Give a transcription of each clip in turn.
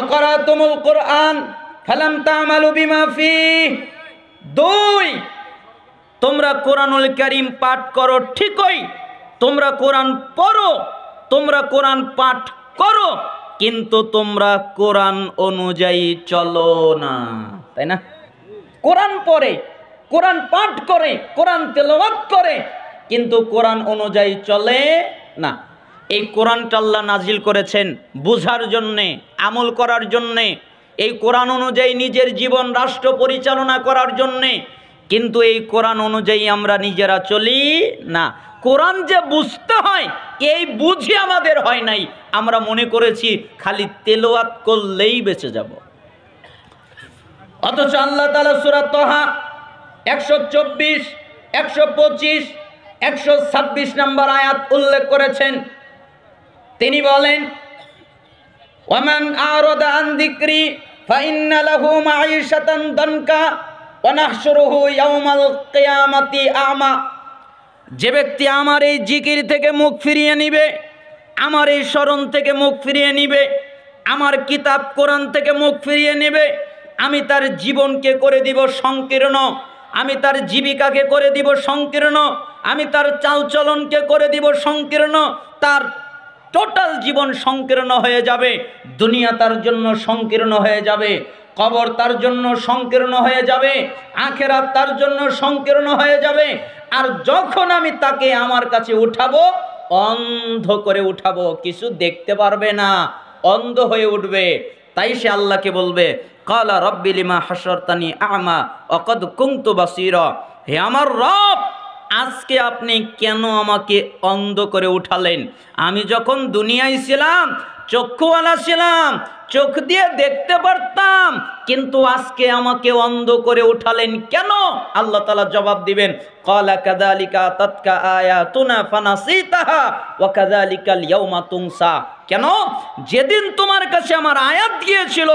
ফাকারাতুমুল কুরআন ফালাম তা'মালু বিমা ফীহি। 2, তোমরা কোরআনুল কারীম পাঠ করো ঠিকই, তোমরা কোরআন পড়ো, তোমরা কোরআন পাঠ করো, কিন্তু তোমরা কোরআন অনুযায়ী চলো না, তাই না? কোরআন পড়ে, কোরআন পাঠ করে, কোরআন তেলাওয়াত করে, কিন্তু কোরআন অনুযায়ী চলে না। এই কোরআনটা আল্লাহ নাজিল করেছেন বুঝার জন্যে, আমল করার জন্যে, এই কোরআন অনুযায়ী নিজের জীবন রাষ্ট্র পরিচালনা করার জন্যে, কিন্তু এই কোরআন অনুযায়ী আমরা নিজেরা চলি না। কোরআন যে বুঝতে হয় এই বুঝি আমাদের হয় নাই, আমরা মনে করেছি খালি তেলাওয়াত করলেই বেঁচে যাব। অথচ আল্লাহ তাআলা সূরা তাহা 124, 125, 126 নম্বর আয়াত উল্লেখ করেছেন। তিনি বলেন, ওয়ামান আরাদা আন যিকরি ফাইন্না লাহু মাঈশাতান দানকা ওয়া নাহশুরুহু ইয়াওমাল কিয়ামাতি আমা। যে ব্যক্তি আমার এই জিকির থেকে মুখ ফিরিয়ে নিবে, আমার এই স্মরণ থেকে মুখ ফিরিয়ে নিবে, আমার কিতাব কোরআন থেকে মুখ ফিরিয়ে নেবে, আমি তার জীবনকে করে দিব সংকীর্ণ, আমি তার জীবিকাকে করে দিব সংকীর্ণ, আমি তার চালচলনকে করে দিব সংকীর্ণ, তার টোটাল জীবন সংকীর্ণ হয়ে যাবে। দুনিয়া তার জন্য সংকীর্ণ হয়ে যাবে, কবর তার জন্য সংকীর্ণ হয়ে যাবে, আখিরাত তার জন্য সংকীর্ণ হয়ে যাবে। আর যখন আমি তাকে আমার কাছে উঠাবো, অন্ধ করে উঠাবো, কিছু দেখতে পারবে না, অন্ধ হয়ে উঠবে। তাই সে আল্লাহকে বলবে, কালা রব্বি লিমা হাশারতানি আমা ওয়া ক্বাদ কুনতু বাসীরা। হে আমার রব, আজকে আপনি কেন আমাকে অন্ধ করে উঠালেন? আমি যখন দুনিয়ায় ছিলাম চক্ষুওয়ালা ছিলাম, চোখ দিয়ে দেখতে পারতাম, কিন্তু আজকে আমাকে অন্ধ করে উঠালেন কেন? আল্লাহ তাআলা জবাব দিবেন, ক্বালা কাযালিকা তাতকা আয়াতুনা ফানাসিতাহা ওয়া কাযালিকাল ইয়াওমা তুনসা। কেন? যেদিন তোমার কাছে আমার আয়াত গিয়েছিল,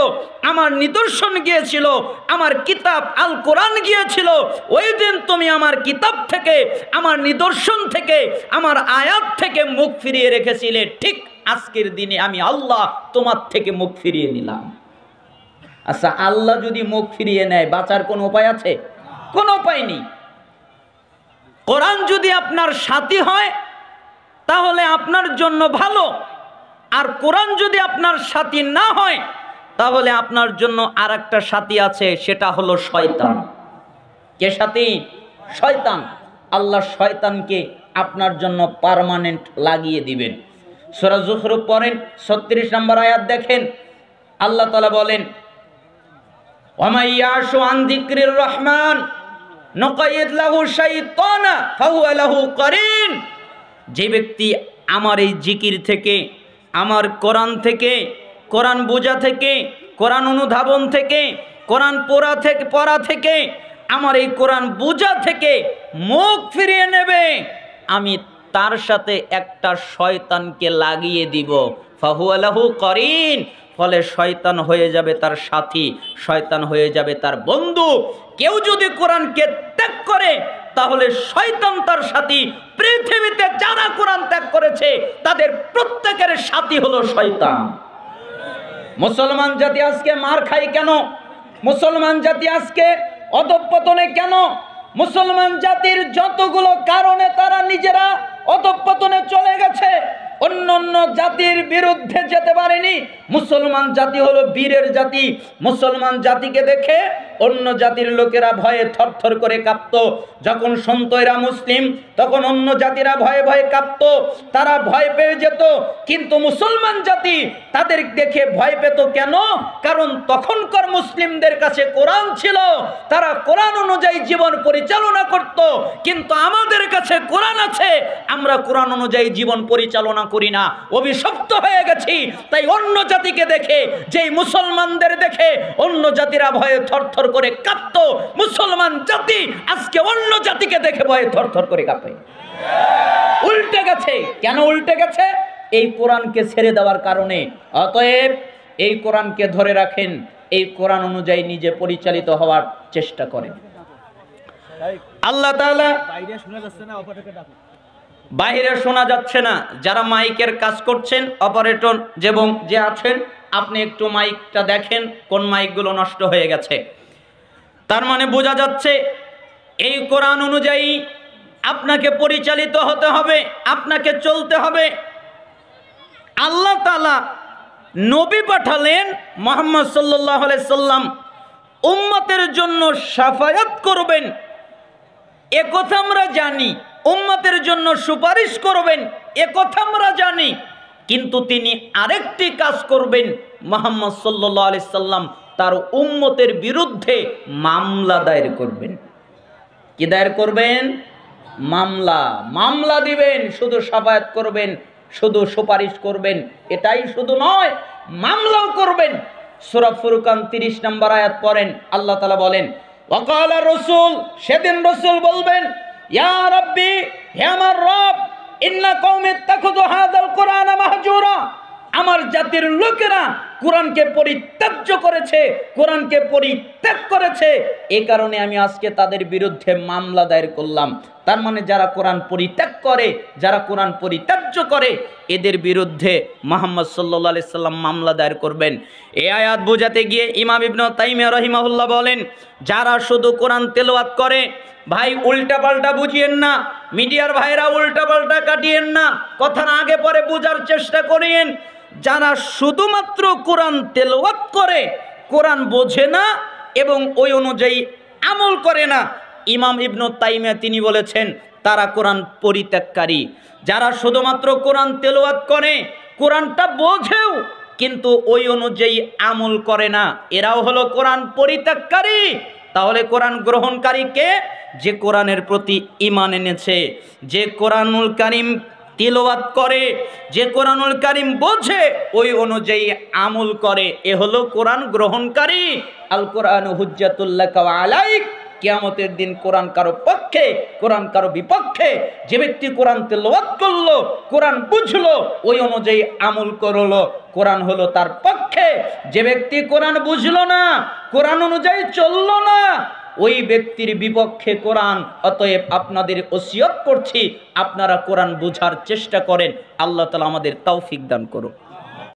আমার নিদর্শন গিয়েছিল, আমার কিতাব আল কোরআন গিয়েছিল, ওই দিন তুমি আমার কিতাব থেকে, আমার নিদর্শন থেকে, আমার আয়াত থেকে মুখ ফিরিয়ে রেখেছিলে। ঠিক আজকের দিনে আমি আল্লাহ তোমার থেকে মুখ ফিরিয়ে নিলাম। আচ্ছা, আল্লাহ যদি মুখ ফিরিয়ে নেয়, বাঁচার কোনো উপায় আছে? কোনো উপায় নেই। কোরআন যদি আপনার সাথী হয় তাহলে আপনার জন্য ভালো, আর কোরআন যদি আপনার সাথী না হয় তাহলে আপনার জন্য আর একটা সাথী আছে, সেটা হলো শয়তান। কে সাথী? শয়তান। আল্লাহ শয়তানকে আপনার জন্য পার্মানেন্ট লাগিয়ে দিবেন। সূরা যুখরুফ পড়েন, 36 নম্বর আয়াত দেখেন, আল্লাহ তাআলা বলেন, ওয়া মাইয়াশু আন যিকরির রহমান নুকাইয়িদ লাহু শাইতানা ফাহুয়া লাহু কারিন। যে ব্যক্তি আমার এই জিকির থেকে, আমার কোরআন থেকে, কোরআন বোঝা থেকে, কোরআন অনুধাবন থেকে, কোরআন পড়া থেকে, আমার এই কোরআন বোঝা থেকে মুখ ফিরিয়ে নেবে, আমি তার সাথে একটা শয়তানকে লাগিয়ে দিব। ফাহুয়া লাহু কারিন। ফলে শয়তান হয়ে যাবে তার সাথী, শয়তান হয়ে যাবে তার বন্ধু। কেউ যদি কোরআনকে ত্যাগ করে তাহলে শয়তান তার সাথী। পৃথিবীতে যারা কোরআন ত্যাগ করেছে তাদের প্রত্যেকের সাথী হলো শয়তান। মুসলমান জাতি আজকে মার খায় কেন? মুসলমান জাতি আজকে অধঃপতনে কেন? মুসলমান জাতির যতগুলো কারণে তারা নিজেরা অধঃপতনে চলে গেছে, অন্য অন্য জাতির বিরুদ্ধে যেতে পারেনি। মুসলমান জাতি হলো বীরের জাতি। মুসলমান জাতিকে দেখে অন্য জাতির লোকেরা ভয়ে থরথর করে কাঁপতো। যখন শুনত এরা মুসলিম, তখন অন্য জাতিরা ভয়ে ভয়ে কাঁপতো, তারা ভয় পেয়ে যেত। কিন্তু মুসলমান জাতি তাদের দেখে ভয় পেত কেন? কারণ তখনকার মুসলিমদের কাছে কোরআন ছিল, তারা কোরআন অনুযায়ী জীবন পরিচালনা করত। কিন্তু আমাদের কাছে কোরআন আছে, আমরা কোরআন অনুযায়ী জীবন পরিচালনা করি না, অভিশপ্ত হয়ে গেছি। তাই অন্য জাতিকে দেখে, যেই মুসলমানদের দেখে অন্য জাতিরা ভয়ে থরথর করে কাঁপতো, মুসলমান জাতি আজকে অন্য জাতিকে দেখে ভয়ে থরথর করে কাঁপে। উল্টে গেছে। কেন উল্টে গেছে? এই কোরআনকে ছেড়ে দেওয়ার কারণে। অতএব এই কোরআনকে ধরে রাখেন, এই কোরআন অনুযায়ী নিজে পরিচালিত হওয়ার চেষ্টা করেন। আল্লাহ তাআলা বাইরে শোনা যাচ্ছে না। যারা মাইকের কাজ করছেন, অপারেটর এবং যে আছেন, আপনি একটু মাইকটা দেখেন কোন মাইকগুলো নষ্ট হয়ে গেছে। তার মানে বোঝা যাচ্ছে এই কোরআন অনুযায়ী আপনাকে পরিচালিত হতে হবে, আপনাকে চলতে হবে। আল্লাহ তাআলা নবী পাঠালেন মুহাম্মদ সাল্লাল্লাহু আলাইহি সাল্লাম উম্মতের জন্য শাফায়াত করবেন, এ কথা আমরা জানি। উম্মতের জন্য সুপারিশ করবেন, এ কথা আমরা জানি। কিন্তু তিনি আরেকটি কাজ করবেন, মুহাম্মদ সাল্লাল্লাহু আলাইহি সাল্লাম তার উম্মতের বিরুদ্ধে মামলা দায়ের করবেন। কি দায়ের করবেন? মামলা দিবেন। শুধু শাফায়াত করবেন, শুধু সুপারিশ করবেন, এটাই শুধু নয়, মামলাও করবেন। সূরা ফুরকান 30 নম্বর আয়াত পড়েন। আল্লাহ তাআলা বলেন, ওয়াকালা রাসূল, সেদিন রাসূল বলবেন, ইয়া রাব্বি, হে আমার রব, ইন্না কওমি ইত্তাখাযু হাযাল কুরআনা মাহজুরা, আমার জাতির লোকেরা কোরআনকে পরিত্যাজ্য করেছে, কোরআনকে পরিত্যাগ করেছে, এই কারণে আমি আজকে তাদের বিরুদ্ধে মামলা দায়ের করলাম। তার মানে যারা কোরআন পরিত্যাগ করে, যারা কোরআন পরিত্যাজ্য করে, এদের বিরুদ্ধে মুহাম্মদ সাল্লাল্লাহু আলাইহি সাল্লাম মামলা দায়ের করবেন। এই আয়াত বোঝাতে গিয়ে ইমাম ইবনে তাইমিয়া রাহিমাহুল্লাহ বলেন, যারা শুধু কোরআন তেলাওয়াত করে, ভাই উল্টা পাল্টা বুঝিয়েন না, মিডিয়ার ভাইরা উল্টা পাল্টা কাটিয়েন না, কথার আগে পরে বোঝার চেষ্টা করিয়েন। যারা শুধুমাত্র কোরআন তেলাওয়াত করে, কোরআন বোঝে না এবং ওই অনুযায়ী আমল করে না, ইমাম ইবনে তাইমিয়া তিনি বলেছেন তারা কোরআন পরিত্যাগকারী। যারা শুধুমাত্র কোরআন তেলাওয়াত করে, কোরআনটা বোঝেও কিন্তু ওই অনুযায়ী আমল করে না, এরাও হলো কোরআন পরিত্যাগকারী। তাহলে কোরআন গ্রহণকারী কে? যে কোরআনের প্রতি ঈমান এনেছে, যে কোরআনুল কারীম তিলাওয়াত করে, যে কোরআনুল কারীম বোঝে, ওই অনুযায়ী আমল করে, এ হলো কোরআন গ্রহণকারী। আল কোরআন হুজ্জাতুল লাকা ওয়া আলাইক, কিয়ামতের দিন কোরআন কারো পক্ষে, কোরআন কারো বিপক্ষে। যে ব্যক্তি কোরআন তেলাওয়াত করলো, কোরআন বুঝলো, ওই অনুযায়ী আমল করলো, কোরআন হলো তার পক্ষে। যে ব্যক্তি কোরআন বুঝলো না, কোরআন অনুযায়ী চললো না, ওই ব্যক্তির বিপক্ষে কোরআন। অতএব আপনাদের ওসিয়ত করছি, আপনারা কোরআন বোঝার চেষ্টা করেন। আল্লাহ তাআলা আমাদের তৌফিক দান করুন।